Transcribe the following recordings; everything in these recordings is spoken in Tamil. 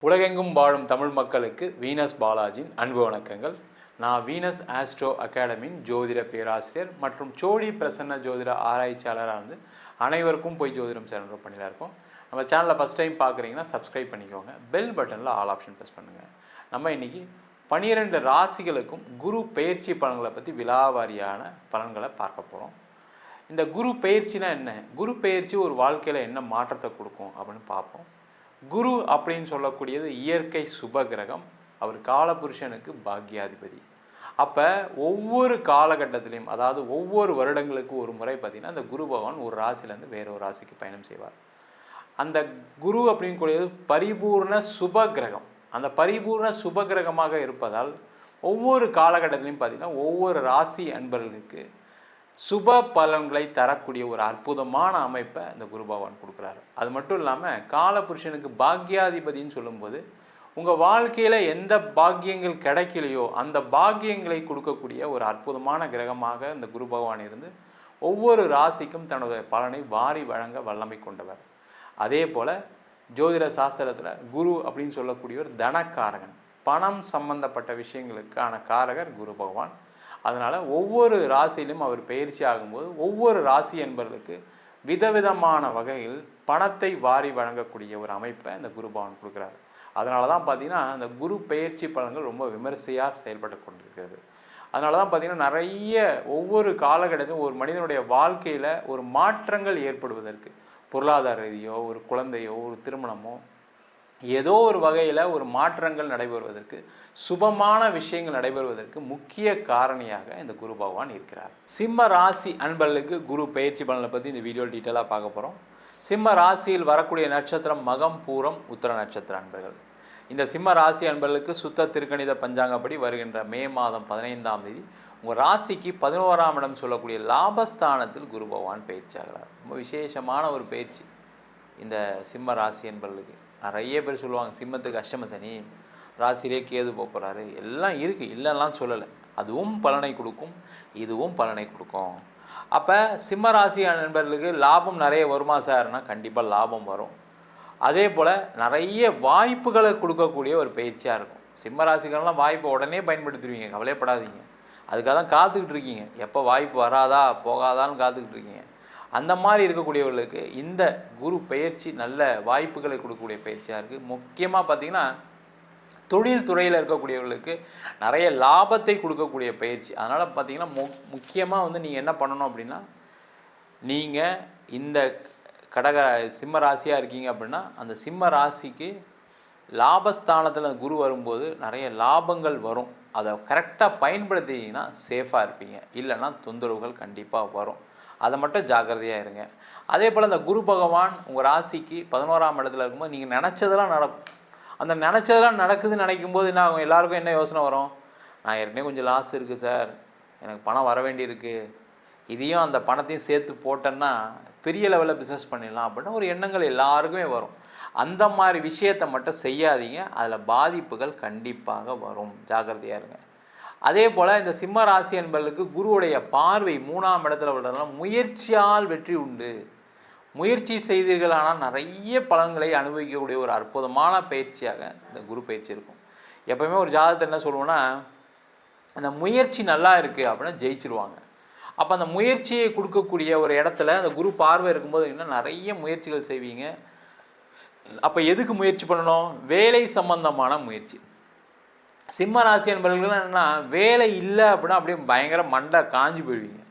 உலகெங்கும் வாழும் தமிழ் மக்களுக்கு வீனஸ் பாலாஜியின் அன்பு வணக்கங்கள். நான் வீனஸ் ஆஸ்ட்ரோ அகாடமியின் ஜோதிட பேராசிரியர் மற்றும் சோழி பிரசன்ன ஜோதிட ஆராய்ச்சியாளராக அனைவருக்கும் போய் ஜோதிடம் சேனல் பண்ணிலாம் இருக்கோம். நம்ம சேனலை ஃபஸ்ட் டைம் பார்க்குறீங்கன்னா சப்ஸ்கிரைப் பண்ணிக்கோங்க. பெல் பட்டனில் ஆல் ஆப்ஷன் ப்ரெஸ் பண்ணுங்கள். நம்ம இன்றைக்கி 12 ராசிகளுக்கும் குரு பெயர்ச்சி பலன்களை பற்றி விலாவாரியான பலன்களை பார்க்க போகிறோம். இந்த குரு பெயர்ச்சினா என்ன, குரு பெயர்ச்சி ஒரு வாழ்க்கையில் என்ன மாற்றத்தை கொடுக்கும் அப்படின்னு பார்ப்போம். குரு அப்படின்னு சொல்லக்கூடியது இயற்கை சுப கிரகம். அவர் காலபுருஷனுக்கு பாக்யாதிபதி. அப்போ ஒவ்வொரு காலகட்டத்திலையும், அதாவது ஒவ்வொரு வருடங்களுக்கு ஒரு முறை பார்த்திங்கன்னா அந்த குரு பகவான் ஒரு ராசிலேருந்து வேற ஒரு ராசிக்கு பயணம் செய்வார். அந்த குரு அப்படின்னு கூடியது பரிபூர்ண சுப கிரகம். அந்த பரிபூர்ண சுப கிரகமாக இருப்பதால் ஒவ்வொரு காலகட்டத்திலையும் பார்த்திங்கன்னா ஒவ்வொரு ராசி அன்பர்களுக்கு சுப பலன்களை தரக்கூடிய ஒரு அற்புதமான அமைப்பை இந்த குரு பகவான் கொடுக்குறாரு. அது மட்டும் இல்லாமல் காலபுருஷனுக்கு பாக்யாதிபதினு சொல்லும்போது உங்கள் வாழ்க்கையில் எந்த பாக்கியங்கள் கிடைக்கலையோ அந்த பாக்கியங்களை கொடுக்கக்கூடிய ஒரு அற்புதமான கிரகமாக இந்த குரு பகவான் இருந்து ஒவ்வொரு ராசிக்கும் தன்னுடைய பலனை வாரி வழங்க வல்லமை கொண்டவர். அதே போல் ஜோதிட சாஸ்திரத்தில் குரு அப்படின்னு சொல்லக்கூடிய ஒரு தனக்காரகன், பணம் சம்பந்தப்பட்ட விஷயங்களுக்கான காரகர் குரு பகவான். அதனால் ஒவ்வொரு ராசியிலும் அவர் பயிற்சி ஆகும்போது ஒவ்வொரு ராசி என்பவர்களுக்கு விதவிதமான வகையில் பணத்தை வாரி வழங்கக்கூடிய ஒரு அமைப்பை இந்த குரு பகவான் கொடுக்குறாரு. அதனால தான் பார்த்திங்கன்னா அந்த குரு பெயர்ச்சி பலன்கள் ரொம்ப விமர்சையாக செயல்பட்டு கொண்டிருக்கிறது. அதனால தான் பார்த்திங்கன்னா நிறைய ஒவ்வொரு காலகட்டத்திலும் ஒரு மனிதனுடைய வாழ்க்கையில் ஒரு மாற்றங்கள் ஏற்படுவதற்கு, பொருளாதார ரீதியோ ஒரு குழந்தையோ ஒரு திருமணமோ ஏதோ ஒரு வகையில் ஒரு மாற்றங்கள் நடைபெறுவதற்கு, சுபமான விஷயங்கள் நடைபெறுவதற்கு முக்கிய காரணியாக இந்த குரு பகவான் இருக்கிறார். சிம்ம ராசி அன்பர்களுக்கு குரு பயிற்சி பலனை பற்றி இந்த வீடியோ டீட்டெயிலாக பார்க்க போகிறோம். சிம்ம ராசியில் வரக்கூடிய நட்சத்திரம் மகம், பூரம், உத்திர நட்சத்திர அன்பர்கள். இந்த சிம்ம ராசி அன்பர்களுக்கு சுத்த திருக்கணித பஞ்சாங்கப்படி வருகின்ற மே மாதம் 15ஆம் தேதி உங்கள் ராசிக்கு 11ஆம் இடம் சொல்லக்கூடிய லாபஸ்தானத்தில் குரு பகவான் பயிற்சி ஆகிறார். ரொம்ப விசேஷமான ஒரு பயிற்சி இந்த சிம்ம ராசி அன்பர்களுக்கு. நிறைய பேர் சொல்லுவாங்க சிம்மத்துக்கு அஷ்டம சனி, ராசியிலே கேது போகிறாரு, எல்லாம் இருக்குது, இல்லைலாம் சொல்லலை. அதுவும் பலனை கொடுக்கும், இதுவும் பலனை கொடுக்கும். அப்போ சிம்ம ராசி நண்பர்களுக்கு லாபம் நிறைய வருமா சார்னா கண்டிப்பாக லாபம் வரும். அதே போல் நிறைய வாய்ப்புகளை கொடுக்கக்கூடிய ஒரு பயிற்சியாக இருக்கும். சிம்ம ராசிகள்லாம் வாய்ப்பை உடனே பயன்படுத்திடுவீங்க, கவலைப்படாதீங்க. அதுக்காக தான் காத்துக்கிட்டு இருக்கீங்க, எப்போ வாய்ப்பு வராதா போகாதான்னு காத்துக்கிட்டு இருக்கீங்க. அந்த மாதிரி இருக்கக்கூடியவர்களுக்கு இந்த குரு பயிற்சி நல்ல வாய்ப்புகளை கொடுக்கக்கூடிய பயிற்சியாக இருக்குது. முக்கியமாக பார்த்திங்கன்னா தொழில் துறையில் இருக்கக்கூடியவர்களுக்கு நிறைய லாபத்தை கொடுக்கக்கூடிய பயிற்சி. அதனால் பார்த்திங்கன்னா முக்கியமாக நீங்கள் என்ன பண்ணணும் அப்படின்னா, நீங்கள் இந்த சிம்ம ராசியாக இருக்கீங்க அப்படின்னா அந்த சிம்ம ராசிக்கு லாபஸ்தானத்தில் குரு வரும்போது நிறைய லாபங்கள் வரும். அதை கரெக்டாக பயன்படுத்திங்கன்னா சேஃபாக இருப்பீங்க, இல்லைன்னா தொந்தரவுகள் கண்டிப்பாக வரும். அதை மட்டும் ஜாக்கிரதையாக இருங்க. அதே போல் அந்த குரு பகவான் உங்கள் ராசிக்கு 11ஆம் இடத்துல இருக்கும்போது நீங்கள் நினச்சதெல்லாம் நடக்கும். அந்த நினச்சதெல்லாம் நடக்குதுன்னு நினைக்கும்போது என்ன ஆகும், எல்லாருக்கும் என்ன யோசனை வரும், நான் ஏற்கனவே கொஞ்சம் லாஸ் இருக்குது சார், எனக்கு பணம் வர வேண்டியிருக்கு, இதையும் அந்த பணத்தையும் சேர்த்து போட்டேன்னா பெரிய லெவலில் பிஸ்னஸ் பண்ணிடலாம் அப்படின்னா ஒரு எண்ணங்கள் எல்லாருக்குமே வரும். அந்த மாதிரி விஷயத்தை மட்டும் செய்யாதீங்க, அதில் பாதிப்புகள் கண்டிப்பாக வரும், ஜாக்கிரதையாக இருங்க. அதே போல் இந்த சிம்ம ராசி என்பவர்களுக்கு குருவுடைய பார்வை 3ஆம் இடத்துல விடுறதுனால முயற்சியால் வெற்றி உண்டு. முயற்சி செய்தீர்களானால் நிறைய பலன்களை அனுபவிக்கக்கூடிய ஒரு அற்புதமான பயிற்சியாக இந்த குரு பயிற்சி இருக்கும். எப்போவுமே ஒரு ஜாதகத்தை என்ன சொல்லுவோன்னா, அந்த முயற்சி நல்லா இருக்குது அப்படின்னா ஜெயிச்சிருவாங்க. அப்போ அந்த முயற்சியை கொடுக்கக்கூடிய ஒரு இடத்துல அந்த குரு பார்வை இருக்கும்போது இன்னும் நிறைய முயற்சிகள் செய்வீங்க. அப்போ எதுக்கு முயற்சி பண்ணணும், வேலை சம்பந்தமான முயற்சி. சிம்ம ராசி என்பவர்கள்லாம் என்னென்னா, வேலை இல்லை அப்படின்னா அப்படியே பயங்கர மண்டை காஞ்சி போயிடுவீங்க.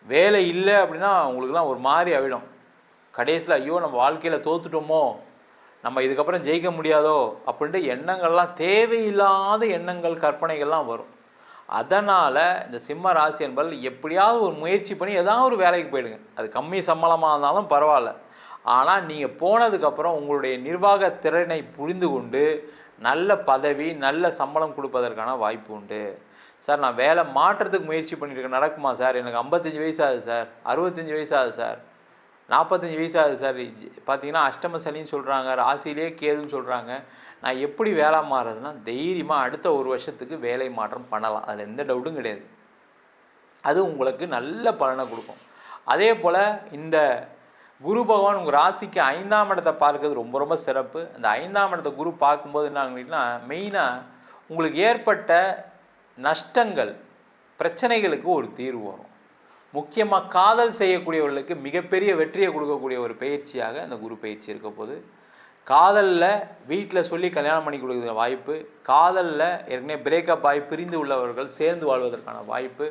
வேலை இல்லை அப்படின்னா உங்களுக்குலாம் ஒரு மாதிரி ஆகிடும். கடைசியில் ஐயோ நம்ம வாழ்க்கையில் தோத்துட்டோமோ, நம்ம இதுக்கப்புறம் ஜெயிக்க முடியாதோ அப்படின்ட்டு எண்ணங்கள்லாம், தேவையில்லாத எண்ணங்கள் கற்பனைகள்லாம் வரும். அதனால் இந்த சிம்ம ராசி என்பவர்கள் எப்படியாவது ஒரு முயற்சி பண்ணி ஏதாவது ஒரு வேலைக்கு போயிடுங்க. அது கம்மி சம்பளமாக இருந்தாலும் பரவாயில்ல. ஆனால் நீங்கள் போனதுக்கப்புறம் உங்களுடைய நிர்வாக திறனை புரிந்து கொண்டு நல்ல பதவி நல்ல சம்பளம் கொடுப்பதற்கான வாய்ப்பு உண்டு. சார் நான் வேலை மாற்றத்துக்கு முயற்சி பண்ணியிருக்கேன், நடக்குமா சார், எனக்கு 55 வயசு ஆகுது சார், 65 வயசு ஆகுது சார், 45 வயசு ஆகுது சார், பார்த்தீங்கன்னா அஷ்டம சனின்னு சொல்கிறாங்க, ராசியிலே கேதுன்னு சொல்கிறாங்க, நான் எப்படி வேலை மாறுறதுன்னா தைரியமாக அடுத்த ஒரு வருஷத்துக்கு வேலை மாற்றம் பண்ணலாம், அதில் எந்த டவுட்டும் கிடையாது. அது உங்களுக்கு நல்ல பலனை கொடுக்கும். அதே போல் இந்த குரு பகவான் உங்கள் ராசிக்கு 5ஆம் இடத்தை பார்க்கறது ரொம்ப ரொம்ப சிறப்பு. அந்த 5ஆம் இடத்தை குரு பார்க்கும்போது என்ன ஆகுதுன்னா, மெயினாக உங்களுக்கு ஏற்பட்ட நஷ்டங்கள், பிரச்சனைகளுக்கு ஒரு தீர்வு வரும். முக்கியமாக காதல் செய்யக்கூடியவர்களுக்கு மிகப்பெரிய வெற்றியை கொடுக்கக்கூடிய ஒரு பயிற்சியாக அந்த குரு பயிற்சி இருக்க போது. காதலில் வீட்டில் சொல்லி கல்யாணம் பண்ணி கொடுக்குற வாய்ப்பு, காதலில் ஏற்கனவே பிரேக்கப் ஆகி பிரிந்து உள்ளவர்கள் சேர்ந்து வாழ்வதற்கான வாய்ப்பு,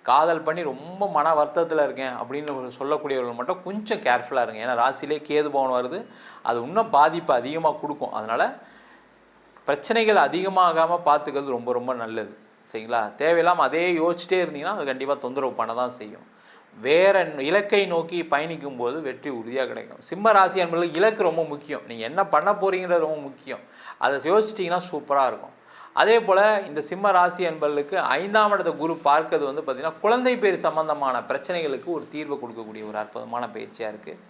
காதல் பண்ணி ரொம்ப மன வருத்தத்தில் இருக்கேன் அப்படின்னு சொல்லக்கூடியவர்கள் மட்டும் கொஞ்சம் கேர்ஃபுல்லாக இருங்க. ஏன்னா ராசியிலே கேது பவன் வருது, அது இன்னும் பாதிப்பு அதிகமாக கொடுக்கும். அதனால் பிரச்சனைகள் அதிகமாகாமல் பார்த்துக்கிறது ரொம்ப ரொம்ப நல்லது. சரிங்களா? தேவையில்லாமல் அதே யோசிச்சிட்டே இருந்தீங்கன்னா அது கண்டிப்பாக தொந்தரவு பண்ண தான் செய்யும். வேறு இலக்கை நோக்கி பயணிக்கும் போது வெற்றி உறுதியாக கிடைக்கும். சிம்ம ராசி என்பது இலக்கு ரொம்ப முக்கியம். நீங்கள் என்ன பண்ண போகிறீங்கிறது ரொம்ப முக்கியம். அதை யோசிச்சிட்டிங்கன்னா சூப்பராக இருக்கும். அதே போல் இந்த சிம்ம ராசி என்பவர்களுக்கு 5ஆம் இடத்தை குரு பார்க்கறது வந்து பார்த்திங்கன்னா குழந்தை பேர் சம்பந்தமான பிரச்சனைகளுக்கு ஒரு தீர்வு கொடுக்கக்கூடிய ஒரு அற்புதமான பயிற்சியாக இருக்குது.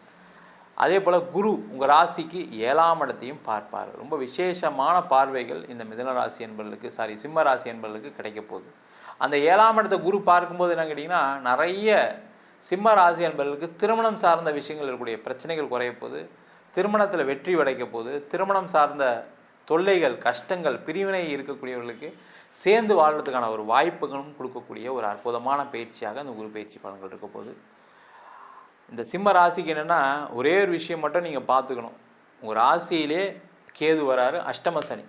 அதே போல் குரு உங்கள் ராசிக்கு 7ஆம் இடத்தையும் பார்ப்பார். ரொம்ப விசேஷமான பார்வைகள் இந்த மிதுன ராசி என்பவர்களுக்கு சிம்ம ராசி என்பவர்களுக்கு கிடைக்க போகுது. அந்த 7ஆம் இடத்தை குரு பார்க்கும்போது என்ன கேட்டிங்கன்னா, நிறைய சிம்ம ராசி என்பவர்களுக்கு திருமணம் சார்ந்த விஷயங்கள் இருக்கக்கூடிய பிரச்சனைகள் குறைய போகுது, திருமணத்தில் வெற்றி கிடைக்க போகுது, திருமணம் சார்ந்த தொல்லைகள், கஷ்டங்கள், பிரிவினை இருக்கக்கூடியவர்களுக்கு சேர்ந்து வாழ்கிறதுக்கான ஒரு வாய்ப்புகளும் கொடுக்கக்கூடிய ஒரு அற்புதமான பயிற்சியாக அந்த குரு பயிற்சி பலன்கள் இருக்க போகுது. இந்த சிம்ம ராசிக்கு என்னென்னா, ஒரே ஒரு விஷயம் மட்டும் நீங்கள் பார்த்துக்கணும். உங்கள் ராசியிலே கேது வராரு, அஷ்டம சனி.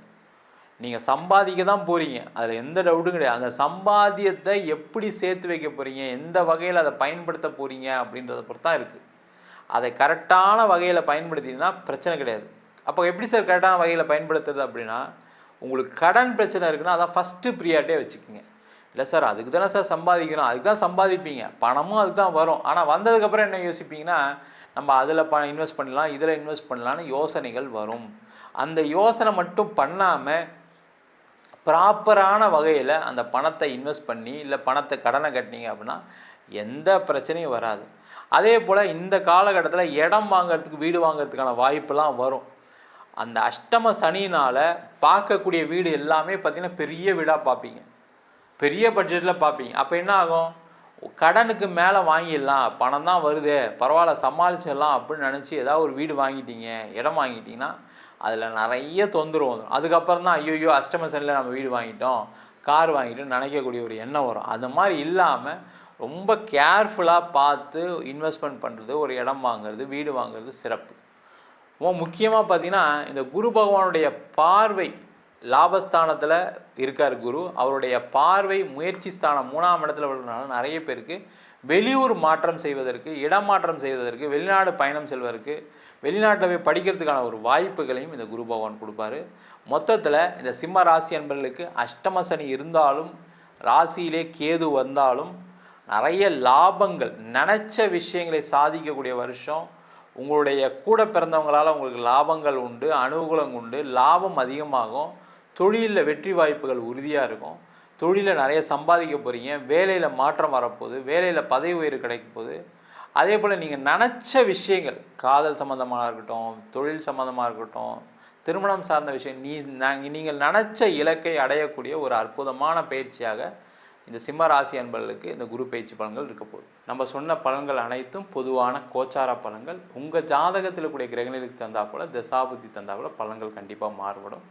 நீங்கள் சம்பாதிக்க தான் போகிறீங்க, அதில் எந்த டவுட்டும் கிடையாது. அந்த சம்பாத்தியத்தை எப்படி சேர்த்து வைக்க போகிறீங்க, எந்த வகையில் அதை பயன்படுத்த போகிறீங்க அப்படின்றத பொறுத்து தான் இருக்குது. அதை கரெக்டான வகையில் பயன்படுத்தினா பிரச்சனை கிடையாது. அப்போ எப்படி சார் கரெக்டான வகையில் பயன்படுத்துறது அப்படின்னா, உங்களுக்கு கடன் பிரச்சனை இருக்குன்னா அதான் ஃபஸ்ட்டு ப்ரியாரிட்டியாக வச்சுக்கோங்க. இல்லை சார் அதுக்கு தானே சார் சம்பாதிக்கணும், அதுக்கு தான் சம்பாதிப்பீங்க, பணமும் அதுக்கு தான் வரும். ஆனால் வந்ததுக்கப்புறம் என்ன யோசிப்பீங்கன்னா, நம்ம அதில் இன்வெஸ்ட் பண்ணலாம், இதில் இன்வெஸ்ட் பண்ணலான்னு யோசனைகள் வரும். அந்த யோசனை மட்டும் பண்ணாமல் ப்ராப்பரான வகையில் அந்த பணத்தை இன்வெஸ்ட் பண்ணி இல்லை பணத்தை கடனை கட்டினீங்க அப்படின்னா எந்த பிரச்சனையும் வராது. அதே போல் இந்த காலகட்டத்தில் இடம் வாங்கிறதுக்கு, வீடு வாங்கிறதுக்கான வாய்ப்பெல்லாம் வரும். அந்த அஷ்டம சனினால் பார்க்கக்கூடிய வீடு எல்லாமே பார்த்திங்கன்னா பெரிய வீடாக பார்ப்பீங்க, பெரிய பட்ஜெட்டில் பார்ப்பீங்க. அப்போ என்ன ஆகும், கடனுக்கு மேலே வாங்கிடலாம், பணம் தான் வருது, பரவாயில்ல சமாளிச்சிடலாம் அப்படின்னு நினச்சி ஏதாவது ஒரு வீடு வாங்கிட்டீங்க, இடம் வாங்கிட்டீங்கன்னா அதில் நிறைய தொந்தரவு வந்துடும். அதுக்கப்புறம் தான் ஐயோ அஷ்டம சனியில் நம்ம வீடு வாங்கிட்டோம், கார் வாங்கிட்டோம் நினைக்கக்கூடிய ஒரு எண்ணம் வரும். அந்த மாதிரி இல்லாமல் ரொம்ப கேர்ஃபுல்லாக பார்த்து இன்வெஸ்ட்மெண்ட் பண்ணுறது, ஒரு இடம் வாங்குறது, வீடு வாங்குறது சிறப்பு. ரொம்ப முக்கியமாக பார்த்தீங்கன்னா இந்த குரு பகவானுடைய பார்வை லாபஸ்தானத்தில் இருக்கார் குரு. அவருடைய பார்வை முயற்சி ஸ்தானம் 3ஆம் இடத்துல விழுறதுனால நிறைய பேருக்கு வெளியூர் மாற்றம் செய்வதற்கு, இடமாற்றம் செய்வதற்கு, வெளிநாடு பயணம் செல்வதற்கு, வெளிநாட்டில் போய் படிக்கிறதுக்கான ஒரு வாய்ப்புகளையும் இந்த குரு பகவான் கொடுப்பாரு. மொத்தத்தில் இந்த சிம்ம ராசி என்பவர்களுக்கு அஷ்டம சனி இருந்தாலும், ராசியிலே கேது வந்தாலும் நிறைய லாபங்கள், நினச்ச விஷயங்களை சாதிக்கக்கூடிய வருஷம். உங்களுடைய கூட பிறந்தவங்களால் உங்களுக்கு லாபங்கள் உண்டு, அனுகூலம் உண்டு, லாபம் அதிகமாகும், தொழிலில் வெற்றி வாய்ப்புகள் உறுதியாக இருக்கும், தொழிலில் நிறைய சம்பாதிக்க போகிறீங்க, வேலையில் மாற்றம் வரப்போகுது, வேலையில் பதவி உயர்வு கிடைக்க போகுது. அதே போல் நீங்கள் நினச்ச விஷயங்கள், காதல் சம்மந்தமாக இருக்கட்டும், தொழில் சம்மந்தமாக இருக்கட்டும், திருமணம் சார்ந்த விஷயம், நீங்கள் நினச்ச இலக்கை அடையக்கூடிய ஒரு அற்புதமான பயிற்சியாக இந்த சிம்ம ராசி அன்பர்களுக்கு இந்த குரு பயிற்சி பலன்கள் இருக்க போகுது. நம்ம சொன்ன பலன்கள் அனைத்தும் பொதுவான கோச்சார பலன்கள். உங்கள் ஜாதகத்தில் கூடிய கிரகநிலைக்கு தந்தா போல், தசாபுத்தி தந்தா போல் பலன்கள் கண்டிப்பாக மாறுபடும்.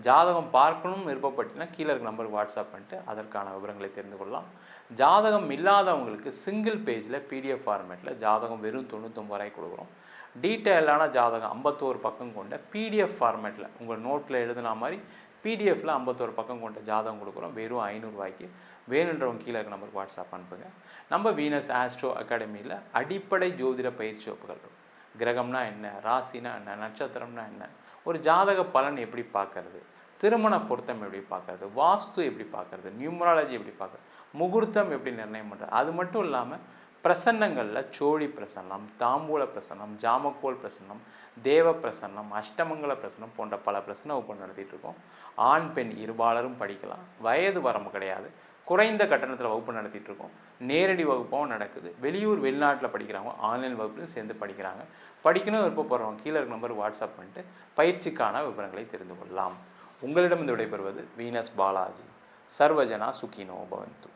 ஜாதகம் பார்க்கணும்னு விருப்பப்பட்டீங்கன்னா கீழே இருக்க நம்பருக்கு வாட்ஸ்அப் பண்ணிட்டு அதற்கான விவரங்களை தெரிந்து கொள்ளலாம். ஜாதகம் இல்லாதவங்களுக்கு சிங்கிள் பேஜில் PDF ஃபார்மேட்டில் ஜாதகம் வெறும் 99 ரூபாய்க்கு கொடுக்குறோம். டீட்டெயிலான ஜாதகம் 51 பக்கம் கொண்ட PDF ஃபார்மேட்டில் உங்கள் நோட்டில் எழுதுனா மாதிரி PDFல 51 பக்கம் கொண்ட ஜாதகம் கொடுக்குறோம் வெறும் 500 ரூபாய்க்கு. வேணுன்றவங்க கீழே இருக்க நம்பருக்கு வாட்ஸ்அப் அனுப்புங்க. நம்ம வீனஸ் ஆஸ்ட்ரோ அகாடமியில் அடிப்படை ஜோதிட பயிற்சி வகுப்புகள் இருக்கும். கிரகம்னா என்ன, ராசினா என்ன, நட்சத்திரம்னா என்ன, ஒரு ஜாதக பலன் எப்படி பார்க்கறது, திருமண பொருத்தம் எப்படி பார்க்கறது, வாஸ்து எப்படி பார்க்கறது, நியூமராலஜி எப்படி பார்க்கறது, முகூர்த்தம் எப்படி நிர்ணயம் பண்ணுறது. அது மட்டும் இல்லாமல் பிரசன்னங்களில் சோழி பிரசன்னம், தாம்பூல பிரசன்னம், ஜாமக்கோல் பிரசன்னம், தேவ பிரசன்னம், அஷ்டமங்கல பிரசன்னம் போன்ற பல பிரசன்ன வகுப்பு நடத்திட்டு இருக்கோம். ஆண் பெண் இருபாலரும் படிக்கலாம், வயது வரம்பு கிடையாது. குறைந்த கட்டணத்தில் வகுப்பு நடத்திட்டு இருக்கோம். நேரடி வகுப்பும் நடக்குது. வெளியூர் வெளிநாட்டில் படிக்கிறாங்க, ஆன்லைன் வகுப்புலையும் சேர்ந்து படிக்கிறாங்க. படிக்கணும் விருப்பப்படுறவங்க கீழே இருக்க நம்பருக்கு வாட்ஸ்அப் பண்ணிட்டு பயிற்சிக்கான விவரங்களை தெரிந்து கொள்ளலாம். உங்களிடம் விடைபெறுவது வீனஸ் பாலாஜி. சர்வஜனா சுகினோ பவந்து.